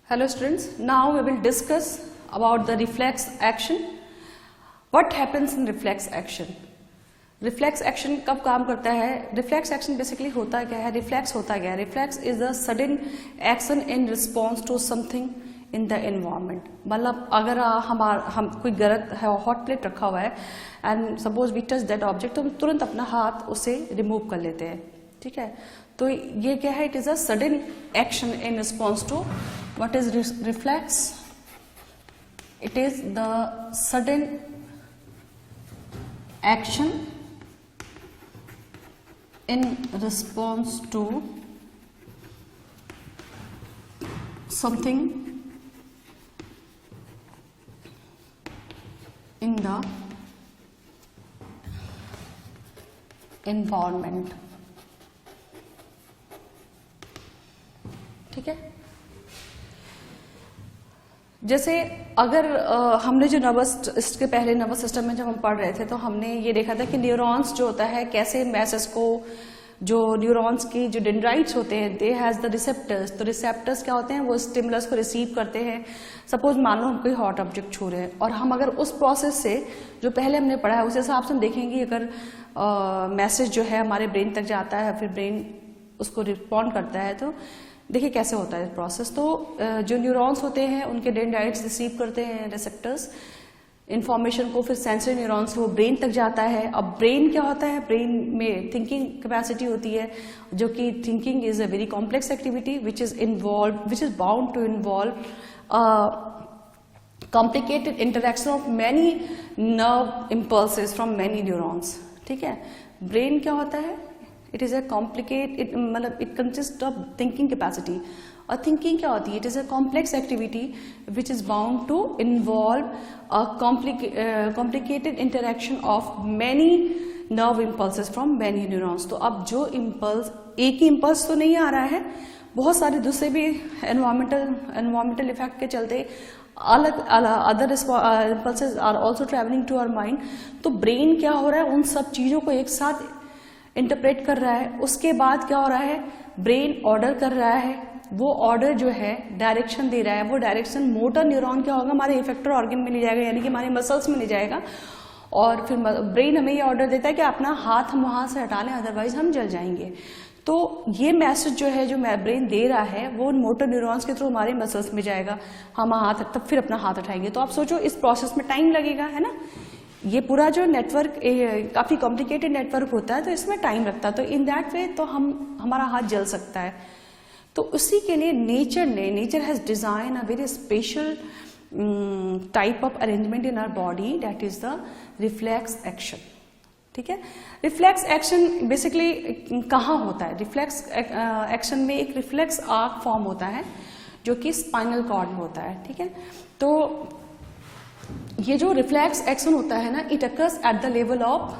Hello students, now we will discuss about the reflex action. What happens in reflex action? Reflex action कब काम करता है? Reflex action basically होता क्या है? Reflex होता क्या है? Reflex is the sudden action in response to something in the environment. मतलब अगर हम कोई गलत है हॉट प्लेट रखा हुआ है and suppose we touch that object, तो हम तुरंत अपना हाथ उसे रिमूव कर लेते हैं, ठीक है? तो ये क्या है? It is a sudden action in response to what is reflex? It is the sudden action in response to something in the environment. ठीक है, जैसे अगर हमने जो इसके पहले नर्वस सिस्टम में जब हम पढ़ रहे थे तो हमने ये देखा था कि न्यूरॉन्स जो होता है कैसे मैसेज को, जो न्यूरॉन्स की जो डेंड्राइट्स होते हैं दे हैज द रिसेप्टर्स, तो रिसेप्टर्स क्या होते हैं? वो स्टिमुलस को रिसीव करते हैं। सपोज मान लो हम कोई हॉट ऑब्जेक्ट छू रहे हैं और हम अगर उस प्रोसेस से जो पहले हमने पढ़ा है उस हिसाब से हम देखेंगे अगर मैसेज जो है हमारे ब्रेन तक जाता है फिर ब्रेन उसको रिस्पॉन्ड करता है, तो देखिए कैसे होता है प्रोसेस। तो जो न्यूरॉन्स होते हैं उनके डेंड्राइट्स रिसीव करते हैं रिसेप्टर्स इंफॉर्मेशन को, फिर सेंसरी न्यूरॉन्स वो ब्रेन तक जाता है। अब ब्रेन क्या होता है? ब्रेन में थिंकिंग कैपेसिटी होती है, जो कि thinking is a very complex activity which is bound to involve complicated interaction of many nerve impulses from many neurons. ठीक है, ब्रेन क्या होता है? इट इज अ कॉम्प्लिकेट, मतलब it consist of thinking capacity. और थिंकिंग क्या होती है? It is a complex activity which is bound to involve complicated interaction of many nerve impulses from many neurons. तो अब जो इम्पल्स, एक ही इम्पल्स तो नहीं आ रहा है, बहुत सारे दूसरे भी एनवायरमेंटल इफेक्ट के चलते अलग other impulses are also travelling to our mind. तो ब्रेन क्या हो रहा है? उन सब चीजों को एक साथ इंटरप्रेट कर रहा है। उसके बाद क्या हो रहा है? ब्रेन ऑर्डर कर रहा है, वो ऑर्डर जो है डायरेक्शन दे रहा है, वो डायरेक्शन मोटर न्यूरॉन क्या होगा? हमारे इफेक्टर ऑर्गन में ले जाएगा, यानी कि हमारे मसल्स में ले जाएगा। और फिर ब्रेन हमें ये ऑर्डर देता है कि अपना हाथ हम वहां से हटा लें, अदरवाइज हम जल जाएंगे। तो ये मैसेज जो है जो ब्रेन दे रहा है वो मोटर न्यूरॉन्स के थ्रू हमारे मसल्स में जाएगा, हम हाथ तब फिर अपना हाथ उठाएंगे। तो आप सोचो इस प्रोसेस में टाइम लगेगा, है ना? ये पूरा जो नेटवर्क काफी कॉम्प्लिकेटेड नेटवर्क होता है, तो इसमें टाइम लगता है। तो इन दैट वे तो हमारा हाथ जल सकता है। तो उसी के लिए nature has design a very special type of arrangement in our body, that is the reflex action. ठीक है, रिफ्लेक्स एक्शन बेसिकली कहाँ होता है? रिफ्लेक्स एक्शन में एक रिफ्लेक्स आर्क फॉर्म होता है जो कि स्पाइनल कॉर्ड में होता है। ठीक है, तो ये जो रिफ्लेक्स एक्शन होता है ना, it occurs at the level of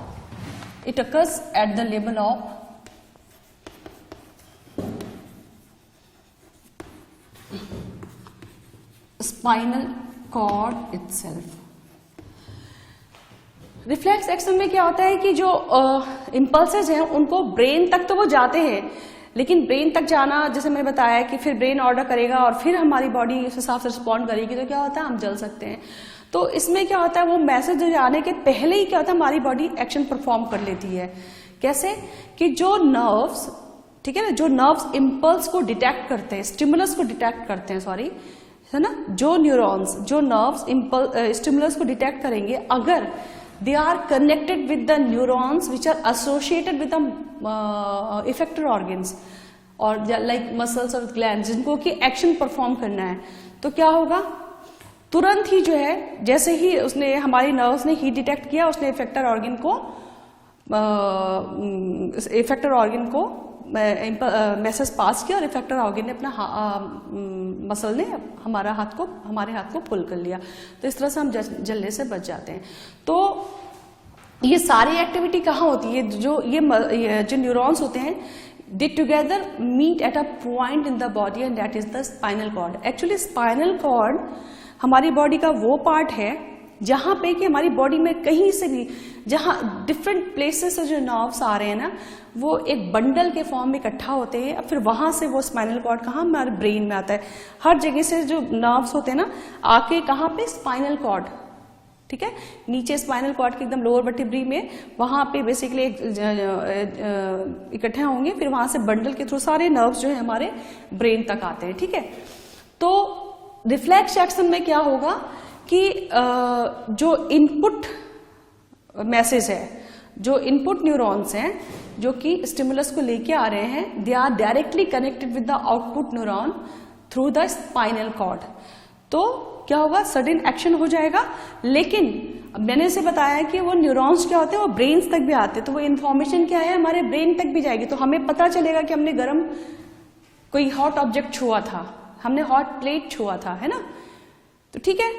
spinal cord itself. Reflex action में क्या होता है कि जो इम्पल्सेस हैं उनको ब्रेन तक तो वो जाते हैं, लेकिन ब्रेन तक जाना, जैसे मैंने बताया कि फिर ब्रेन ऑर्डर करेगा और फिर हमारी बॉडी उस हिसाब से रिस्पॉन्ड करेगी, तो क्या होता है? हम जल सकते हैं। तो इसमें क्या होता है? वो मैसेज आने के पहले ही क्या होता है? हमारी बॉडी एक्शन परफॉर्म कर लेती है। कैसे? कि जो नर्व्स, ठीक है ना, जो नर्व्स इम्पल्स को डिटेक्ट करते हैं, स्टिमुलस को डिटेक्ट करते हैं, सॉरी, है ना, जो न्यूरॉन्स, जो नर्व्स स्टिमुलस को डिटेक्ट करेंगे, अगर they are connected with the neurons which are associated with the effector organs or like muscles or glands, जिनको कि एक्शन परफॉर्म करना है, तो क्या होगा? तुरंत ही जो है, जैसे ही उसने हमारी नर्व्स ने हीट डिटेक्ट किया, उसने इफेक्टर ऑर्गन को मैसेज पास किया और इफेक्टर ऑर्गन ने अपना मसल ने हमारे हाथ को पुल कर लिया। तो इस तरह से हम जलने से बच जाते हैं। तो ये सारी एक्टिविटी कहाँ होती है? जो न्यूरॉन्स होते हैं, they together meet at a point in the body and that is the spinal cord. Actually spinal cord हमारी बॉडी का वो पार्ट है जहां पे कि हमारी बॉडी में कहीं से भी जहां डिफरेंट प्लेसेस से जो नर्व्स आ रहे हैं ना, वो एक बंडल के फॉर्म में इकट्ठा होते हैं, फिर वहां से वो स्पाइनल कॉर्ड कहाँ हमारे ब्रेन में आता है। हर जगह से जो नर्व्स होते हैं ना, आके कहाँ पे स्पाइनल कॉर्ड, ठीक है, नीचे स्पाइनल कॉर्ड के एकदम लोअर वर्टिब्री में, वहां पे बेसिकली इकट्ठे होंगे, फिर वहां से बंडल के थ्रू सारे नर्व्स जो है हमारे ब्रेन तक आते हैं, ठीक है। तो रिफ्लेक्स एक्शन में क्या होगा कि जो इनपुट मैसेज है, जो इनपुट न्यूरॉन्स हैं जो कि स्टिमुलस को लेके आ रहे हैं, they are directly connected with the output neuron through the spinal cord. तो क्या होगा, सडन एक्शन हो जाएगा, लेकिन मैंने इसे बताया कि वो न्यूरॉन्स क्या होते हैं, वो ब्रेन्स तक भी आते हैं, तो वो इन्फॉर्मेशन क्या है हमारे ब्रेन तक भी जाएगी, तो हमें पता चलेगा कि हमने गर्म कोई हॉट ऑब्जेक्ट छुआ था, हमने हॉट प्लेट छुआ था, है ना। तो ठीक है,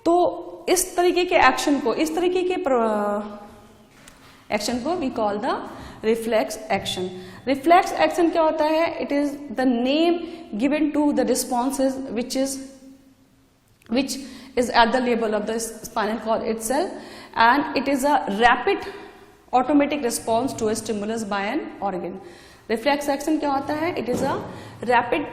तो इस तरीके के एक्शन को, इस तरीके के एक्शन को we call the reflex action. Reflex action क्या होता है, it is the name given to the responses which is at the level of the spinal cord itself, and it is a rapid automatic response to a stimulus by an organ. Reflex action क्या होता है, it is a rapid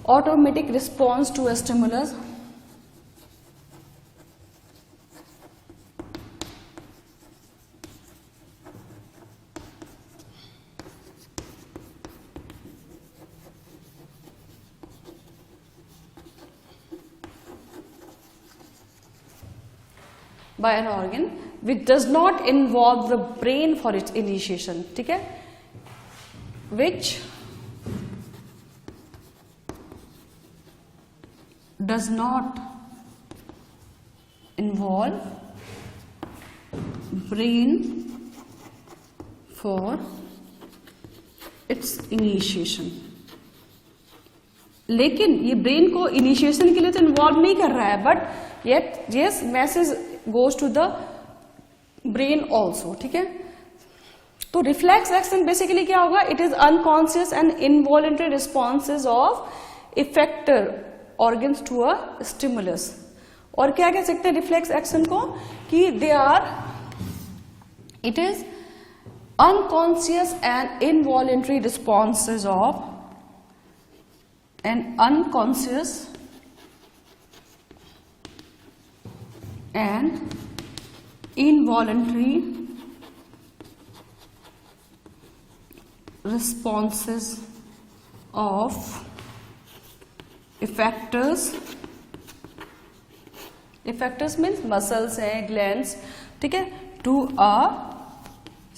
automatic response to a stimulus by an organ which does not involve the brain for its initiation, ठीक है, which does not involve brain for its initiation। लेकिन ये brain को initiation के लिए तो involve नहीं कर रहा है, but yet yes message goes to the brain also, ठीक है। तो रिफ्लेक्स एक्शन बेसिकली क्या होगा, it is unconscious and involuntary responses of effector organs to a stimulus. और क्या कह सकते हैं रिफ्लेक्स एक्शन को, कि they are, it is unconscious and involuntary responses of and unconscious and involuntary responses of effectors means muscles हैं, glands, ठीक है, to a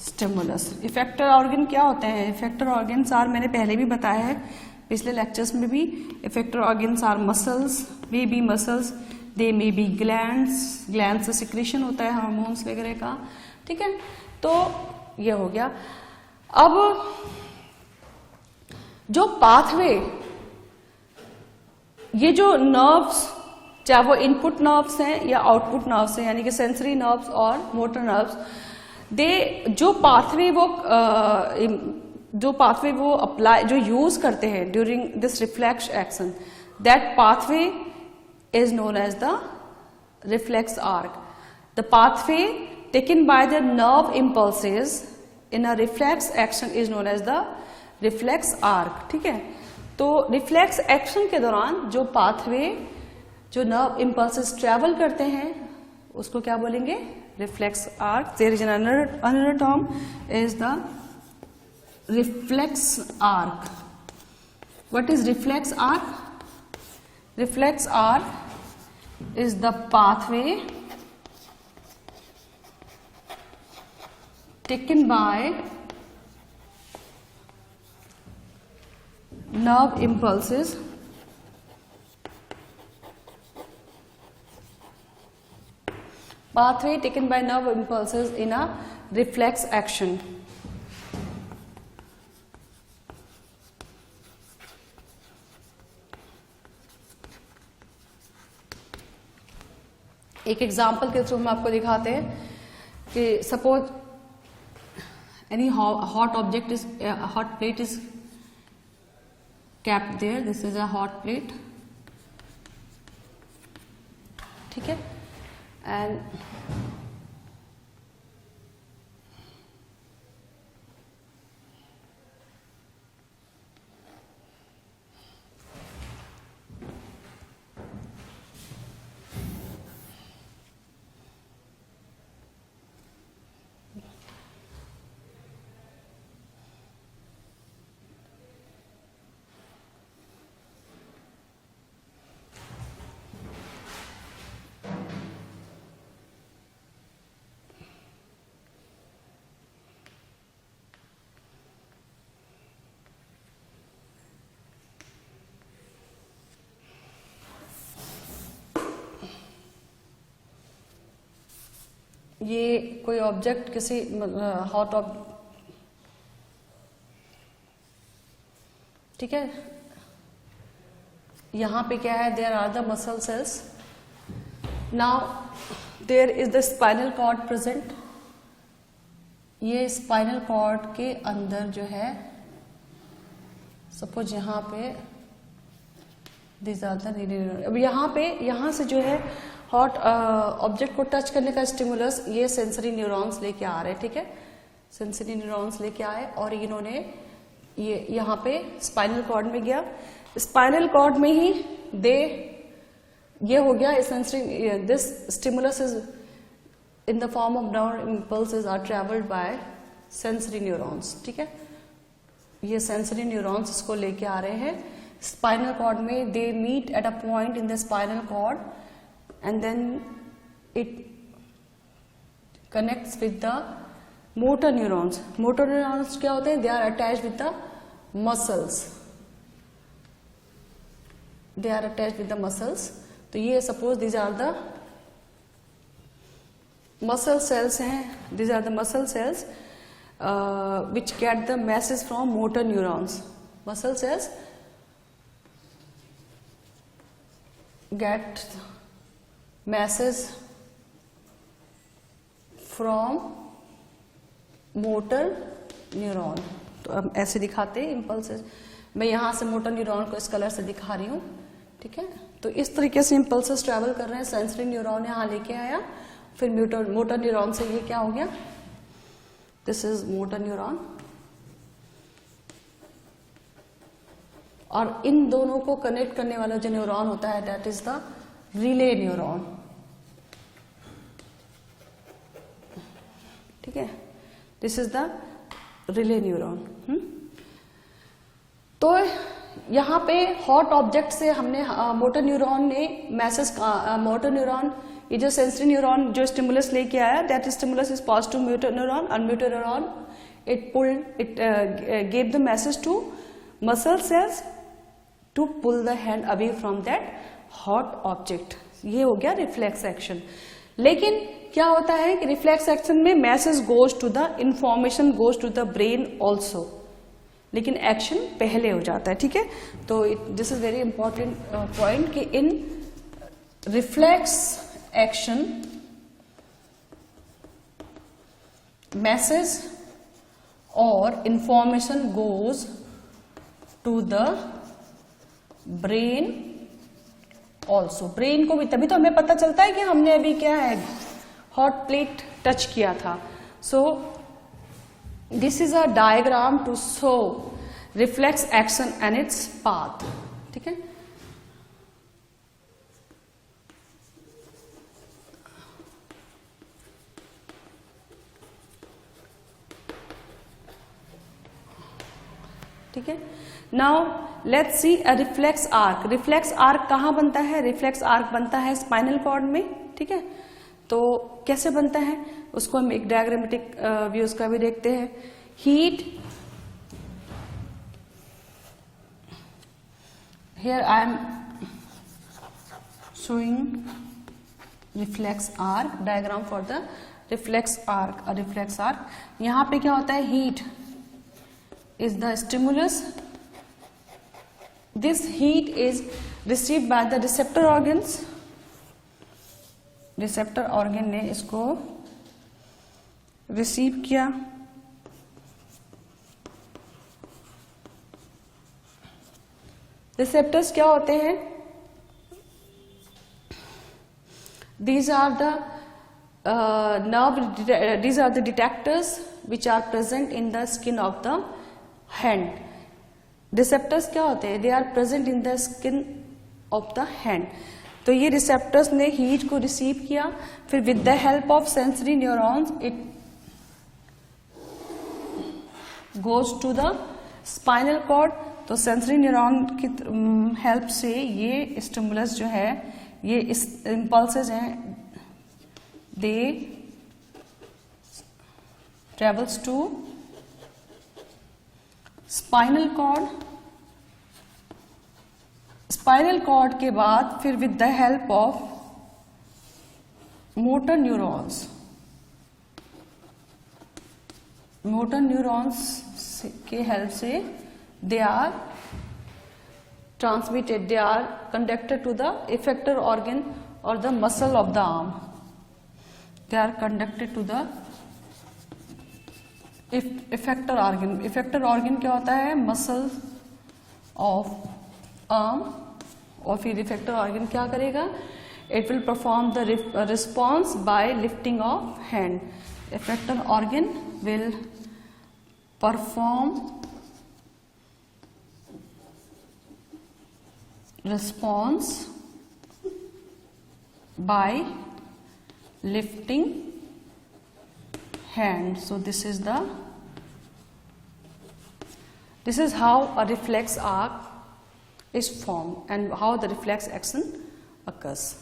stimulus। Effector organ क्या होते हैं, इफेक्टर ऑर्गन्स आर, मैंने पहले भी बताया है पिछले लेक्चर्स में भी, effector organs our muscles, may be muscles, they may be glands, gland से सिक्रेशन होता है हार्मोन्स वगैरह का, ठीक है। तो ये हो गया। अब जो पाथवे, ये जो नर्व्स, चाहे वो इनपुट नर्व्स हैं या आउटपुट नर्व्स हैं, यानी कि सेंसरी नर्व्स और मोटर नर्व्स, दे जो पाथवे वो अप्लाई, जो यूज करते हैं during this reflex action, that pathway is known as the reflex arc. The pathway taken by the nerve impulses in a reflex action is known as the reflex arc, ठीक है। तो reflex action के दौरान जो pathway, जो nerve impulses travel करते हैं, उसको क्या बोलेंगे, reflex arc. There is another term is the reflex arc। What is reflex arc? Reflex arc is the pathway taken by nerve impulses in a reflex action। एक example के through हम आपको दिखाते हैं कि suppose any hot object is hot plate is kept there. This is a hot plate. ठीक है, and ये कोई ऑब्जेक्ट किसी हॉट ठीक है, यहां पे क्या है, there are the muscle cells. Now there is the spinal cord present. ये स्पाइनल कॉर्ड के अंदर जो है, सपोज यहां पे दिस आर द, अब यहां से जो है हॉट ऑब्जेक्ट को टच करने का स्टिमुलस ये सेंसरी न्यूरॉन्स लेके आ रहे हैं. ठीक है, सेंसरी न्यूरॉन्स लेके आए और इन्होंने ये यहाँ पे स्पाइनल कॉर्ड में गया. स्पाइनल कॉर्ड में ही ये हो गया sensory. This stimulus is in the form of nerve impulses are travelled by sensory neurons. ठीक है, ये सेंसरी न्यूरॉन्स इसको लेके आ रहे हैं स्पाइनल कॉर्ड में. They meet at a point in the spinal cord and then it connects with the motor neurons. Motor neurons क्या होते हैं? They are attached with the muscles. They are attached with the muscles. तो ये suppose these are the muscle cells हैं. These are the muscle cells which get the message from motor neurons. Muscle cells get message from motor neuron. तो अब ऐसे दिखाते हैं impulses. मैं यहाँ से मोटर न्यूरॉन को इस कलर से दिखा रही हूँ. ठीक है, तो इस तरीके से इम्पल्सेस ट्रेवल कर रहे हैं. सेंसरी न्यूरॉन यहाँ लेके आया, फिर मोटर न्यूरॉन से ये क्या हो गया, दिस इज मोटर न्यूरॉन. और इन दोनों को कनेक्ट करने वाला जो न्यूरॉन होता है that is the relay neuron. ठीक है, this is the relay neuron. तो यहाँ पे हॉट ऑब्जेक्ट से हमने मोटर न्यूरॉन ने मैसेज, मोटर न्यूरॉन ये जो सेंसरी न्यूरॉन जो स्टिमुलस लेके आया, that stimulus is pass to motor neuron, and motor neuron it gave the message to muscle cells to pull the hand away from that hot object. ये हो गया reflex action. लेकिन क्या होता है कि रिफ्लेक्स एक्शन में message goes to the information goes to the brain also, लेकिन एक्शन पहले हो जाता है. ठीक है, तो this is very important point कि इन रिफ्लेक्स एक्शन मैसेज और information goes to the brain also. Brain को भी, तभी तो हमें पता चलता है कि हमने अभी क्या है हॉट प्लेट टच किया था. So this is a diagram to show reflex action and its path. ठीक है, ठीक है. Now let's see a reflex arc. Reflex arc कहाँ बनता है? रिफ्लेक्स आर्क बनता है स्पाइनल कॉर्ड में. ठीक है, तो कैसे बनता है उसको हम एक डायग्रामेटिक व्यूज का भी देखते हैं. Heat, here I am showing reflex arc, diagram for the reflex arc. A reflex arc, यहां पे क्या होता है, heat is the stimulus. This heat is received by the receptor organs. Receptor organ ने इसको रिसीव किया रिसेप्टर्स क्या होते हैं? These are the these are the detectors which are present in the skin of the hand. Receptors क्या होते हैं? They are present in the skin of the hand. तो ये receptors ने heat को receive किया, फिर with the help of sensory neurons it goes to the spinal cord. तो sensory neuron की help से ये stimulus जो है, ये impulses हैं, they travels to spinal cord. Spinal cord के बाद फिर with the help of motor neurons, motor neurons के हेल्प से they are transmitted, they are conducted to the effector organ or the muscle of the arm. They are conducted to the effector organ. Effector organ क्या होता है? Muscle of arm. और फिर effector organ क्या करेगा? It will perform the response by lifting of hand. Effector organ will perform response by lifting hand. So this is how a reflex arc is formed and how the reflex action occurs.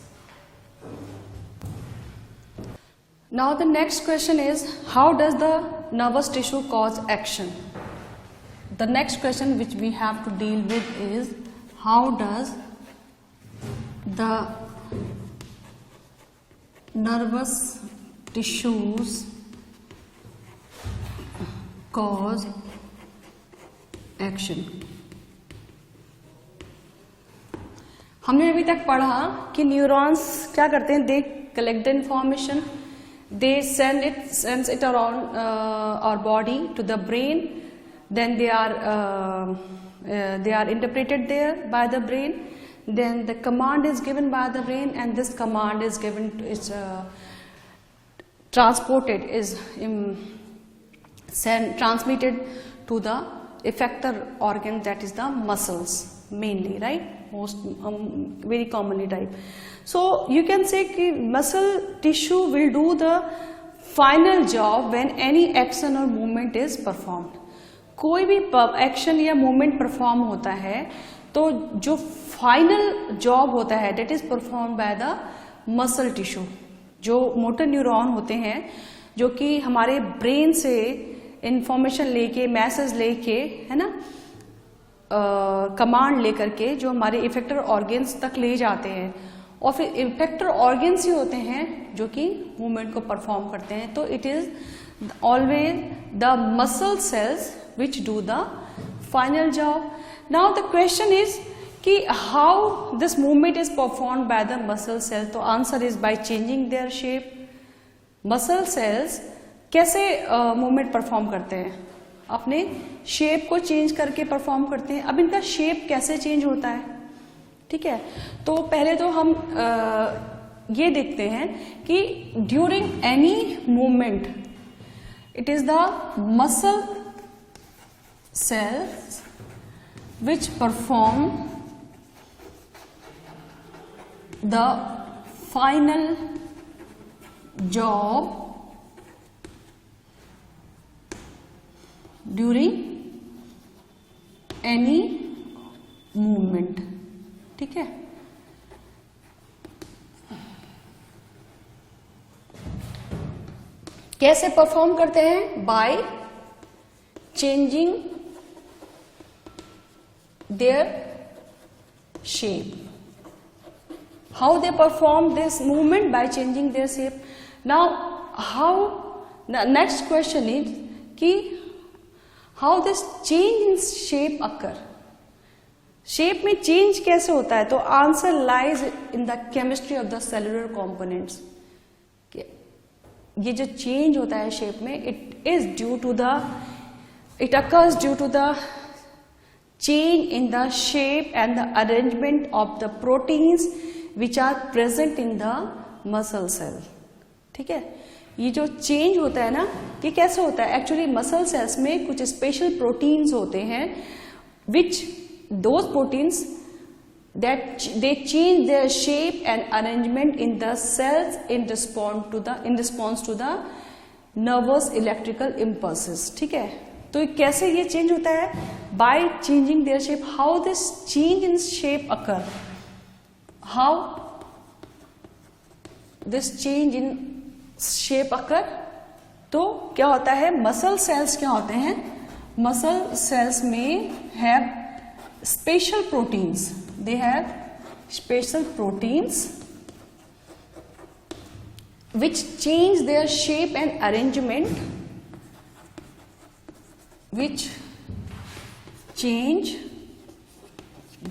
Now the next question is, how does the nervous tissue cause action? The next question which we have to deal with is, how does the nervous tissues cause action? हमने अभी तक पढ़ा कि neurons क्या करते हैं? They collect the information, they sends it around our body to the brain, then they are interpreted there by the brain, then the command is given by the brain, and this command is given to, is transported, is transmitted to the effector organ, that is the muscles mainly, right? Most very commonly type. So you can say that muscle tissue will do the final job when any action or movement is performed. कोई भी action या movement perform होता है तो जो final job होता है that is performed by the muscle tissue. जो मोटर न्यूरॉन होते हैं जो कि हमारे ब्रेन से इंफॉर्मेशन लेके, मैसेज लेके, है ना, कमांड लेकर के जो हमारे इफेक्टर ऑर्गन्स तक ले जाते हैं, और फिर इफेक्टर ऑर्गन्स ही होते हैं जो कि मूवमेंट को परफॉर्म करते हैं. तो it is always the muscle sales which do the final job. Now the question is कि how this movement is performed by the muscle cells. तो answer is by changing their shape. Muscle cells कैसे movement perform करते हैं? अपने shape को change करके perform करते हैं. अब इनका शेप कैसे चेंज होता है? ठीक है, तो पहले तो हम ये देखते हैं कि during any movement it is the muscle cells which perform the final job during any movement. ठीक है, कैसे परफॉर्म करते हैं? By changing their shape. How they perform this movement? By changing their shape. Now how, the next question is कि how this change in shape occur? Shape में change कैसे होता है? तो answer lies in the chemistry of the cellular components. ये जो change होता है शेप में, it is due to the, it occurs due to the change in the shape and the arrangement of the proteins which are present in the muscle cell. ठीक है, ये जो change होता है ना, ये कैसे होता है? एक्चुअली मसल सेल्स में कुछ स्पेशल प्रोटीन्स होते हैं which those proteins that they change their shape and arrangement in the cells in response to the nervous electrical impulses. ठीक है, तो कैसे ये चेंज होता है? by changing their shape. How this change in shape occur? How this change in shape occur? तो क्या होता है, मसल सेल्स क्या होते हैं? मसल सेल्स में have special proteins. They have special proteins which change their shape and arrangement, which change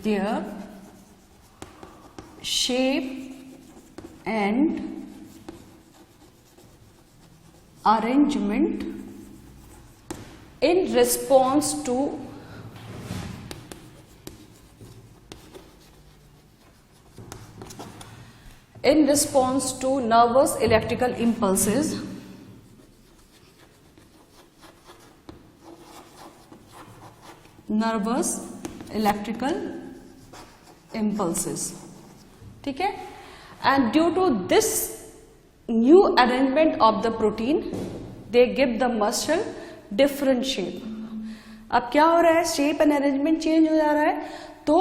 their shape and arrangement in response to nervous electrical impulses. Nervous electrical impulses. ठीक है, and due to this new arrangement of the protein, they give the muscle different shape. अब क्या हो रहा है? Shape and arrangement change हो जा रहा है. तो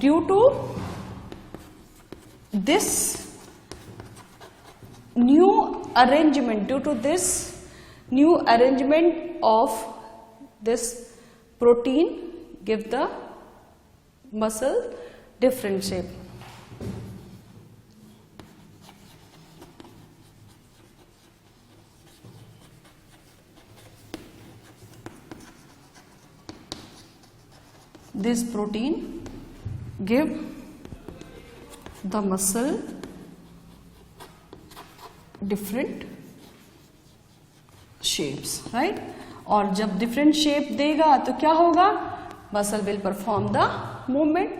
due to this new arrangement, due to this new arrangement of this protein, give the muscle different shape. This protein give the muscle different shapes, right? और जब different shape देगा तो क्या होगा? Muscle will perform the movement.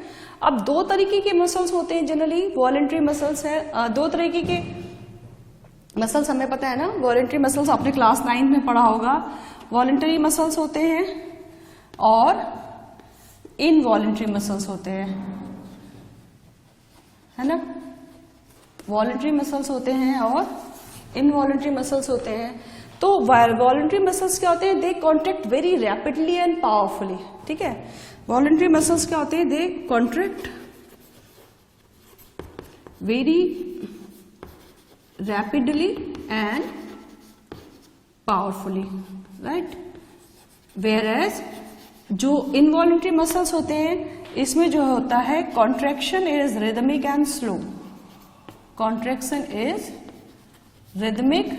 अब दो तरीके के मसल्स होते हैं जनरली. वॉलेंट्री मसल्स है, दो तरीके के मसल्स हमें पता है ना. वॉलेंट्री मसल्स आपने क्लास 9 में पढ़ा होगा. वॉलेंटरी मसल्स होते हैं और इनवॉलेंट्री मसल्स होते हैं, है ना. वॉलेंट्री मसल्स होते हैं और इनवॉलेंट्री मसल्स होते हैं. तो वॉलेंट्री मसल्स क्या होते हैं? They contract very rapidly and powerfully. ठीक है, वॉलेंट्री मसल्स क्या होते हैं? They contract very rapidly and powerfully, right. Where as जो इनवॉलेंट्री मसल्स होते हैं, इसमें जो होता है contraction is rhythmic and slow. Contraction is rhythmic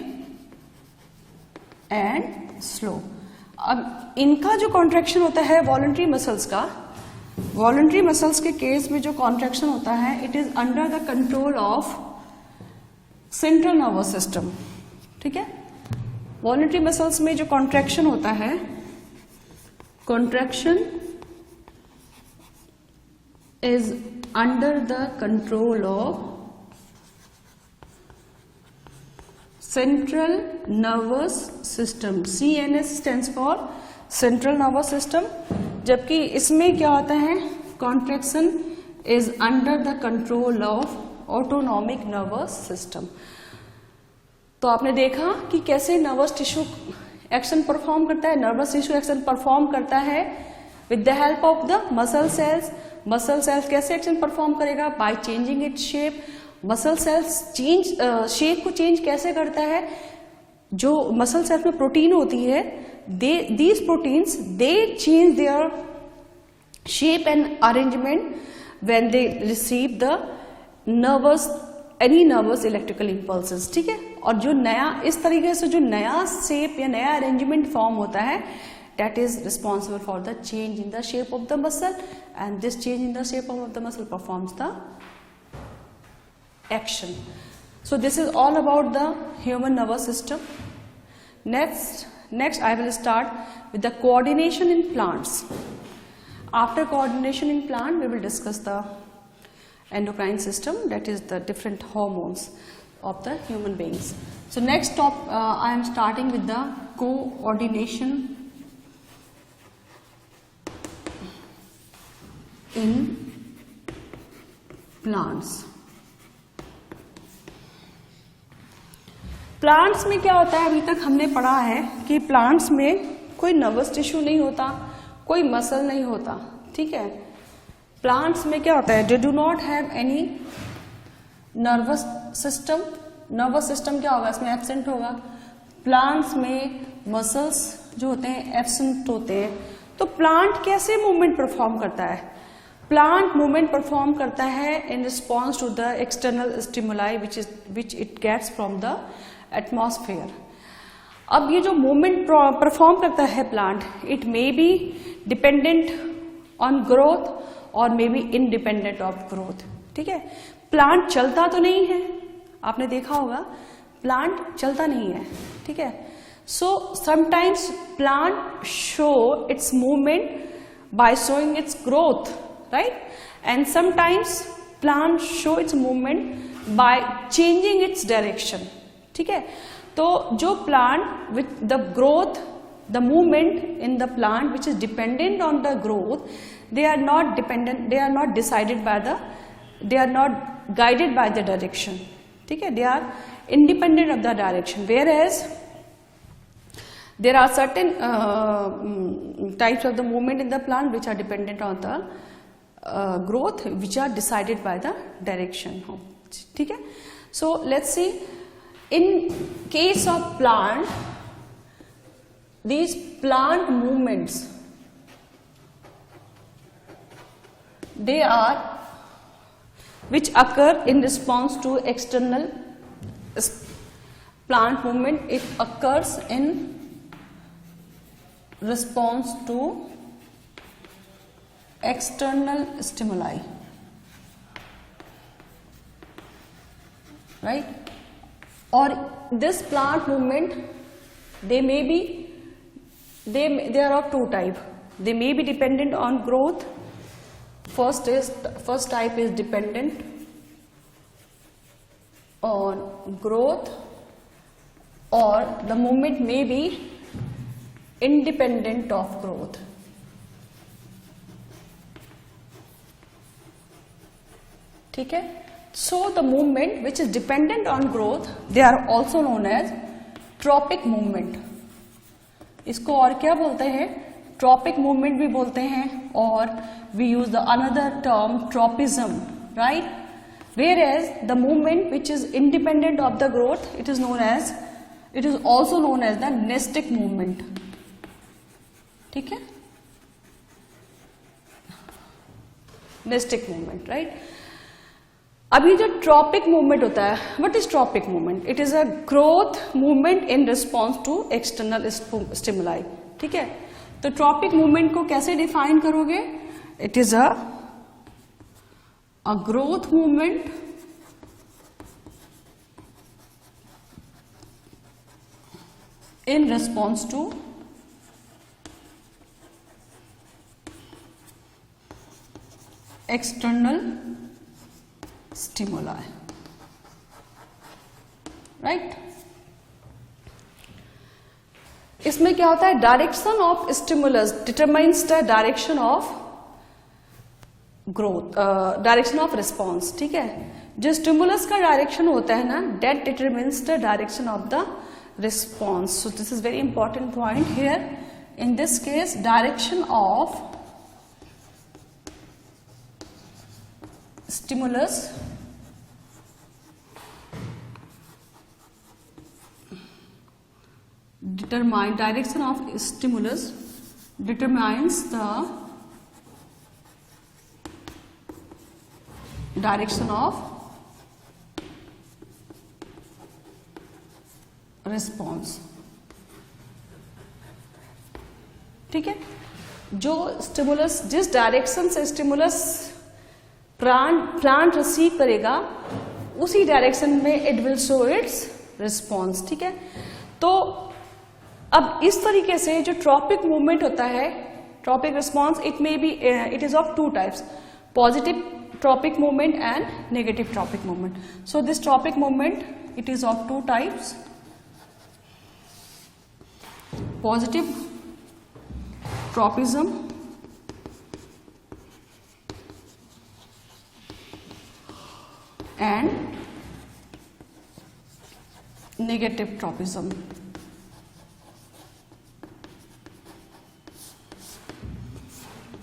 and slow. अब इनका जो कॉन्ट्रैक्शन होता है वॉलंटरी मसल्स का, वॉलंटरी मसल्स के केस में जो कॉन्ट्रैक्शन होता है, it is under the control of central nervous system. ठीक है, वॉलंटरी मसल्स में जो कॉन्ट्रैक्शन होता है, contraction is under the control of central nervous system. CNS stands for central nervous system. जबकि इसमें क्या होता है? Contraction is under the control of autonomic nervous system. तो आपने देखा कि कैसे नर्वस टिश्यू एक्शन परफॉर्म करता है. नर्वस टिश्यू एक्शन परफॉर्म करता है with the help of the muscle sales. Muscle cells कैसे एक्शन परफॉर्म करेगा? By changing its shape. Muscle cells change shape को चेंज कैसे करता है? जो मसल सेल्स में प्रोटीन होती है, these proteins they change their shape and arrangement when they receive the any nervous electrical impulses. ठीक है, और जो नया इस तरीके से जो नया शेप या नया अरेंजमेंट फॉर्म होता है, that is responsible for the change in the shape of the muscle, and this change in the shape of the muscle performs the action. So this is all about the human nervous system. Next I will start with the coordination in plants. After coordination in plant, we will discuss the endocrine system, that is the different hormones of the human beings. So next top, I am starting with the coordination in plants. Plants में क्या होता है, अभी तक हमने पढ़ा है कि प्लांट्स में कोई नर्वस टिश्यू नहीं होता, कोई मसल नहीं होता, ठीक है। प्लांट्स में क्या होता है, they do not have any nervous system. Nervous system क्या होगा, इसमें एब्सेंट होगा। प्लांट्स में मसल्स जो होते हैं एब्सेंट होते हैं। तो प्लांट कैसे मूवमेंट परफॉर्म करता है? प्लांट मूवमेंट परफॉर्म करता है in response to the external stimuli which it gets from the atmosphere. अब ये जो मूवमेंट परफॉर्म करता है plant, it may be dependent on growth और may be independent of growth, ठीक है। प्लांट चलता तो नहीं है, आपने देखा होगा प्लांट चलता नहीं है, ठीक है। So sometimes plant show it's movement by showing it's growth, right, and sometimes plant show it's movement by changing its direction, ठीक है। तो जो plant with the growth, the movement in the plant which is dependent on the growth, they are not dependent, they are not decided by the, they are not guided by the direction, ठीक है। they are independent of the direction, whereas there are certain types of the movement in the plant which are dependent on the growth, which are decided by the direction, ठीक है। so let's see, in case of plant, these plant movements, they are which occur in response to external plant movement. It occurs in response to external stimuli, right? Or this plant movement, they may be, they are of two type. They may be dependent on growth. First type is dependent on growth, or the movement may be independent of growth, ठीक है। So the movement which is dependent on growth, they are also known as tropic movement. इसको और क्या बोलते हैं, tropic movement भी बोलते हैं, और we use the another term tropism, right. Where as the movement which is independent of the growth, it is also known as the nastic movement, ठीक है, नेस्टिक मूवमेंट, राइट। अभी जो ट्रॉपिक मूवमेंट होता है, what is tropic movement? It is a growth movement in response to external stimuli, ठीक है। तो tropic movement को कैसे डिफाइन करोगे? It is a growth movement in response to external stimuli, right. इसमें क्या होता है, direction of stimulus determines the direction of growth, direction of response, ठीक है। जो स्टिमुलस का डायरेक्शन होता है ना, that determines the direction of the response. So this is very important point here. In this case, direction of stimulus direction of stimulus determines the direction of response, ठीक है। जो स्टिमुलस, जिस direction से stimulus plant receive करेगा, उसी direction में it will show it's response, ठीक है। तो अब इस तरीके से जो ट्रॉपिक मूवमेंट होता है, Tropic response, it may be, it is of two types, positive tropic movement and negative tropic movement. So this tropic movement, it is of two types, positive tropism and negative tropism.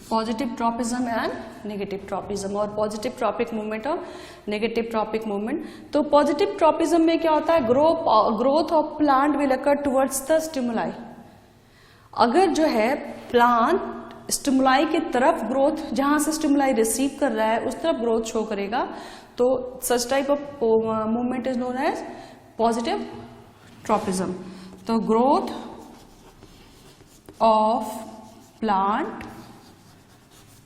Positive tropism and negative tropism, और positive tropic movement और negative tropic movement. तो positive tropism में क्या होता है, growth of plant will occur towards the stimuli. अगर जो है प्लांट स्टिमुलाई की तरफ ग्रोथ, जहां से स्टिमुलाई रिसीव कर रहा है उस तरफ ग्रोथ शो करेगा, तो such type of movement is known as positive tropism. तो growth of plant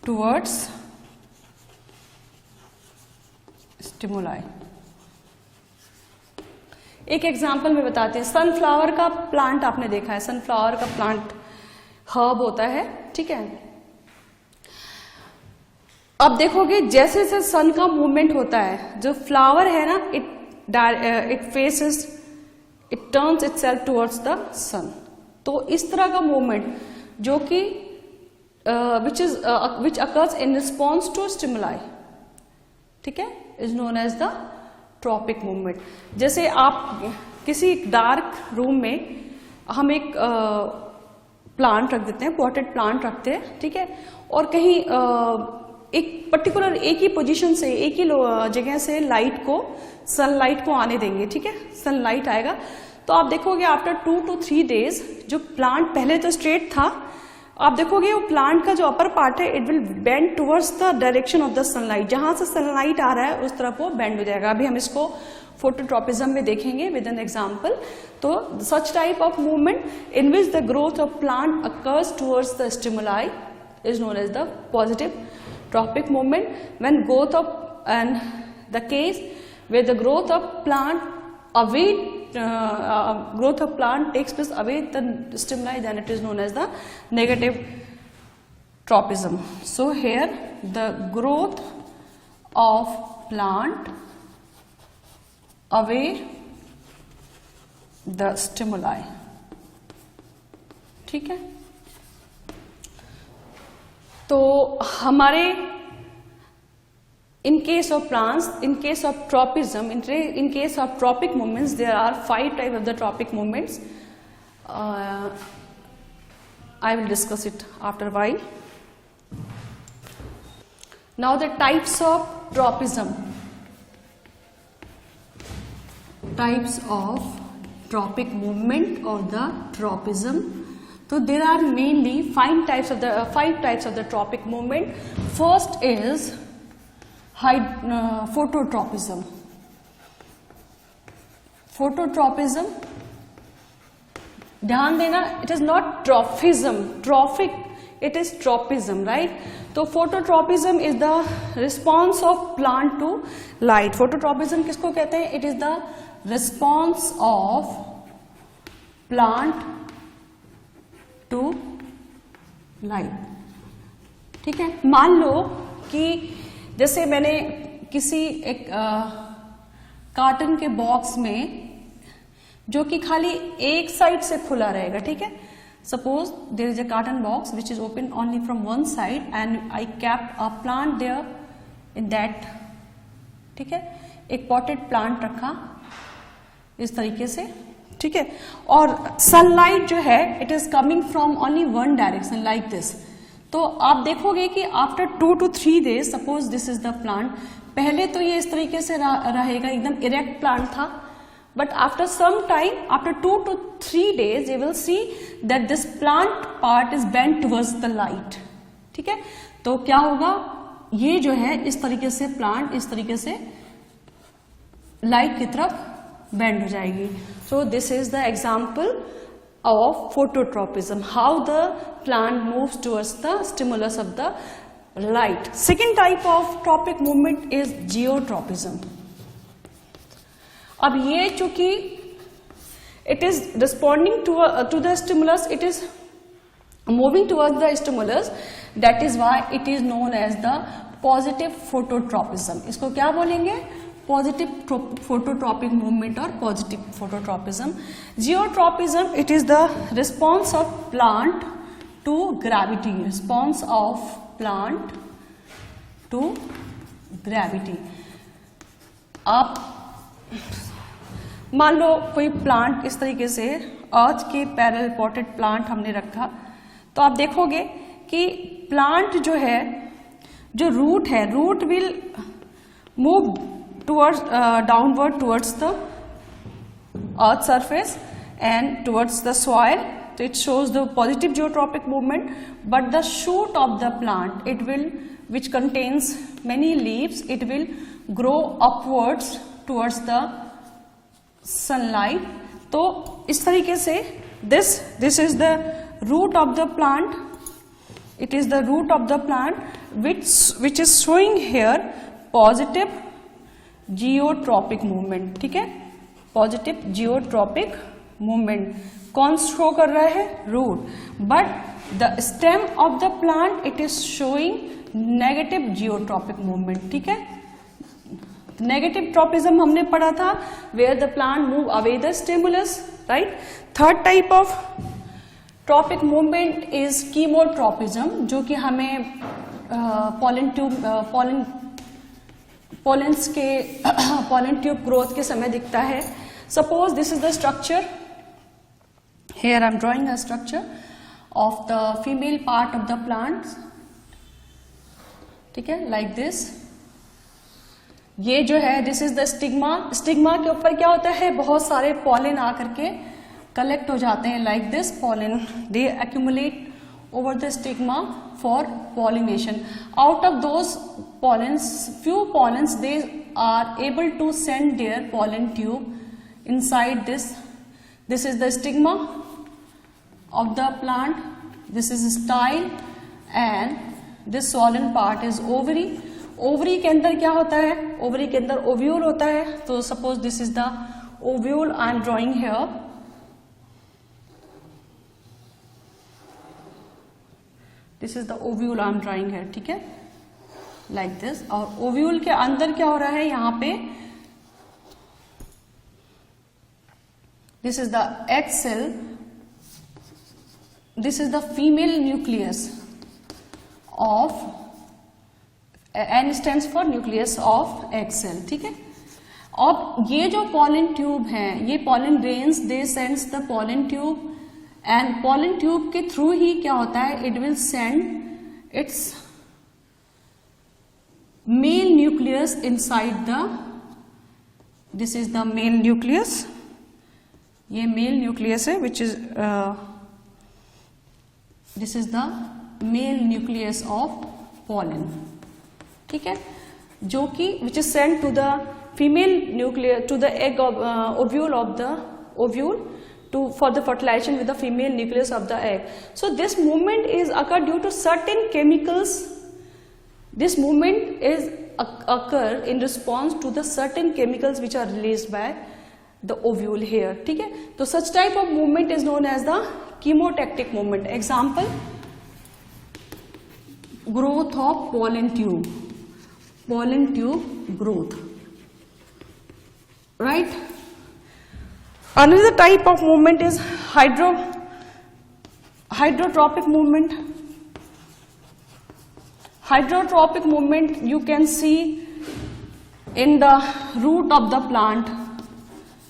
towards stimuli. एक एग्जांपल में बताते हैं. सनफ्लावर का प्लांट आपने देखा है, सनफ्लावर का प्लांट हर्ब होता है, ठीक है. अब देखोगे जैसे जैसे सन का मूवमेंट होता है, जो फ्लावर है ना, it faces, it turns itself towards the sun. तो इस तरह का मूवमेंट जो कि which occurs in response to stimuli, ठीक है, is known as the tropic movement. जैसे आप किसी डार्क रूम में हम एक प्लांट रख देते हैं, पॉटेड प्लांट रखते हैं, ठीक है, और कहीं एक पर्टिकुलर एक ही पोजीशन से, एक ही जगह से लाइट को, सनलाइट को आने देंगे, ठीक है, सनलाइट आएगा. तो आप देखोगे आफ्टर 2 to 3 days जो प्लांट पहले तो स्ट्रेट था, आप देखोगे वो प्लांट का जो अपर पार्ट है, it will bend towards the direction of the sunlight. जहां से सनलाइट आ रहा है उस तरफ वो बेंड हो जाएगा. अभी हम इसको फोटोट्रोपिज्म में देखेंगे विद एन एग्जांपल. तो such type of movement in which the growth of plant occurs towards the stimuli is known as the positive tropic movement. When growth of and the case where the growth of plant away growth of plant takes place away the stimuli, then it is known as the negative tropism. So here the growth of plant away the stimuli, ठीक है. तो हमारे in case of plants, in case of tropism, in case of tropic movements, there are 5 types of the tropic movements. I will discuss it after a while. Now the types of tropism. Types of tropic movement or the tropism. So there are mainly 5 types of the tropic movement. First is phototropism. Phototropism, ध्यान देना, it is not trophism, trophic, it is tropism, right? तो phototropism is the response of plant to light. Phototropism किसको कहते हैं? It is the response of plant to light. ठीक है. मान लो कि जैसे मैंने किसी एक कार्टन के बॉक्स में, जो कि खाली एक साइड से खुला रहेगा, ठीक है. Suppose there is a carton box which is open only from one side and I kept a plant there in that, ठीक है. एक पॉटेड प्लांट रखा इस तरीके से, ठीक है, और सनलाइट जो है it is coming from only one direction like this. तो आप देखोगे कि after 2 to 3 days, suppose this is the plant, पहले तो ये इस तरीके से रहेगा, एकदम इरेक्ट प्लांट था, but after some time, after 2 to 3 days, you will see that this plant part is bent towards the light, ठीक है. तो क्या होगा, ये जो है इस तरीके से प्लांट इस तरीके से लाइट की तरफ बेंड हो जाएगी. सो this is the example of phototropism, how the plant moves towards the stimulus of the light. Second type of tropic movement is geotropism. अब ये चूंकि it is responding to the stimulus, it is moving towards the stimulus, that is why it is known as the positive phototropism. इसको क्या बोलेंगे? Positive phototropic movement or positive phototropism. Geotropism, it is the response of plant to gravity. Response of plant to gravity. आप मान लो कोई plant इस तरीके से अर्थ के पैरेलल पॉटेड प्लांट हमने रखा, तो आप देखोगे कि प्लांट जो है, जो रूट है, root will move towards downward towards the earth surface and towards the soil. So it shows the positive geotropic movement. But the shoot of the plant, it will, which contains many leaves, it will grow upwards towards the sunlight. तो इस तरीके से this is the root of the plant. It is the root of the plant which is showing here positive geotropic movement. ठीक है, positive geotropic movement कौन show कर रहा है? Root. But the stem of the plant it is showing negative geotropic movement. ठीक है, negative tropism हमने पढ़ा था, where the plant move away the stimulus, right. Third type of tropic movement is chemotropism, जो कि हमें पॉलन ट्यूब ग्रोथ के समय दिखता है. Suppose this is the structure. Here I am drawing a structure of the female part of the plants. ठीक है, like this. ये जो है this is the stigma. Stigma के ऊपर क्या होता है? बहुत सारे पॉलन आकर के कलेक्ट हो जाते हैं. Like this pollen, they accumulate over the stigma for pollination. Out of those pollens, few pollens, they are able to send their pollen tube inside this. This is the stigma of the plant. This is style and this swollen part is ovary. Ovary के अंदर क्या होता है? Ovary के अंदर ovule होता है. तो suppose this is the ovule I am drawing here. This is the ovule I am drawing here. ठीक है, like this. और ovule के अंदर क्या हो रहा है? यहाँ पे this is the egg cell. This is the female nucleus of, N stands for nucleus of egg cell. ठीक है. अब ये जो pollen tube है, ये pollen grains, they sends the pollen tube. And pollen tube के थ्रू ही क्या होता है? It will send its male nucleus inside the, this is the male nucleus. ये मेल न्यूक्लियस है which is, this is the male nucleus of pollen. ठीक है, जो कि which is send to the female nucleus, to the egg ovule of the ovule for the fertilization with the female nucleus of the egg. So this movement is occur due to certain chemicals. This movement is occur in response to the certain chemicals which are released by the ovule here. ठीक है, तो such type of movement is known as the chemotactic movement. Example, growth of pollen tube growth, right. Another type of movement is hydrotropic movement. Hydrotropic movement you can see in the root of the plant.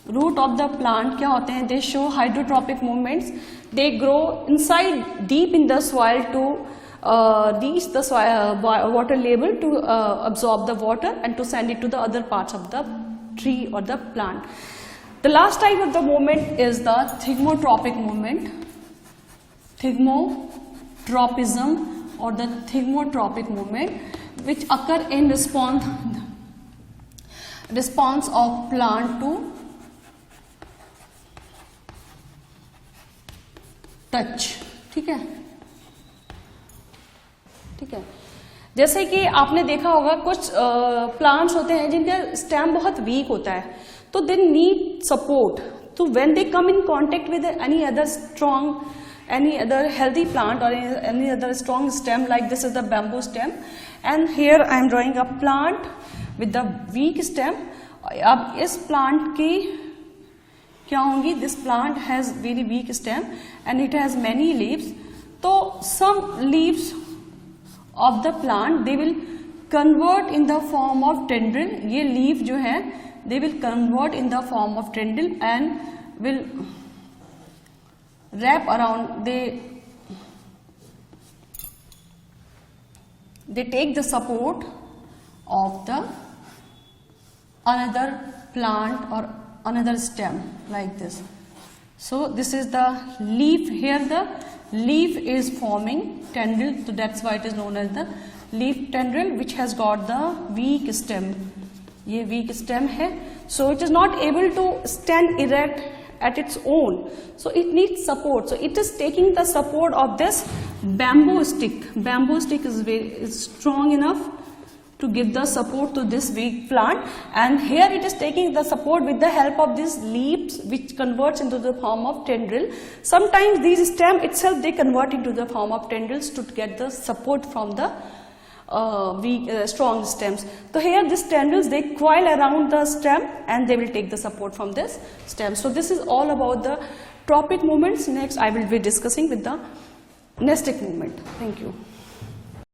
Root of the plant क्या होते हैं? They show hydrotropic movements. They grow inside deep in the soil to reach the soil, water level to absorb the water and to send it to the other parts of the tree or the plant. The last type of the movement is the thigmotropic movement. Thigmotropism or the thigmotropic movement, which occur in response of plant to touch. ठीक है, ठीक है. जैसे कि आपने देखा होगा कुछ प्लांट्स होते हैं जिनका स्टेम बहुत वीक होता है, तो दे नीड सपोर्ट. तो when they come in contact with any other strong any other healthy plant or any other strong stem, like this is the bamboo stem, and here I am drawing a plant with the weak stem. अब इस plant की क्या होंगी? This plant has very weak stem and it has many leaves. तो some leaves of the plant they will convert in the form of tendril. ये leaf जो है they will convert in the form of tendril and will wrap around. They take the support of the another plant or another stem like this. So this is the leaf. Here the leaf is forming tendril, so that's why it is known as the leaf tendril, which has got the weak stem. ये weak stem है, so it is not able to stand erect at its own, so it needs support. So it is taking the support of this bamboo stick. Bamboo stick is strong enough to give the support to this weak plant, and here it is taking the support with the help of these leaves, which converts into the form of tendril. Sometimes these stem itself they convert into the form of tendrils to get the support from the strong stems. So here these tendrils they coil around the stem and they will take the support from this stem. So this is all about the tropic movements. Next I will be discussing with the nestic movement. Thank you.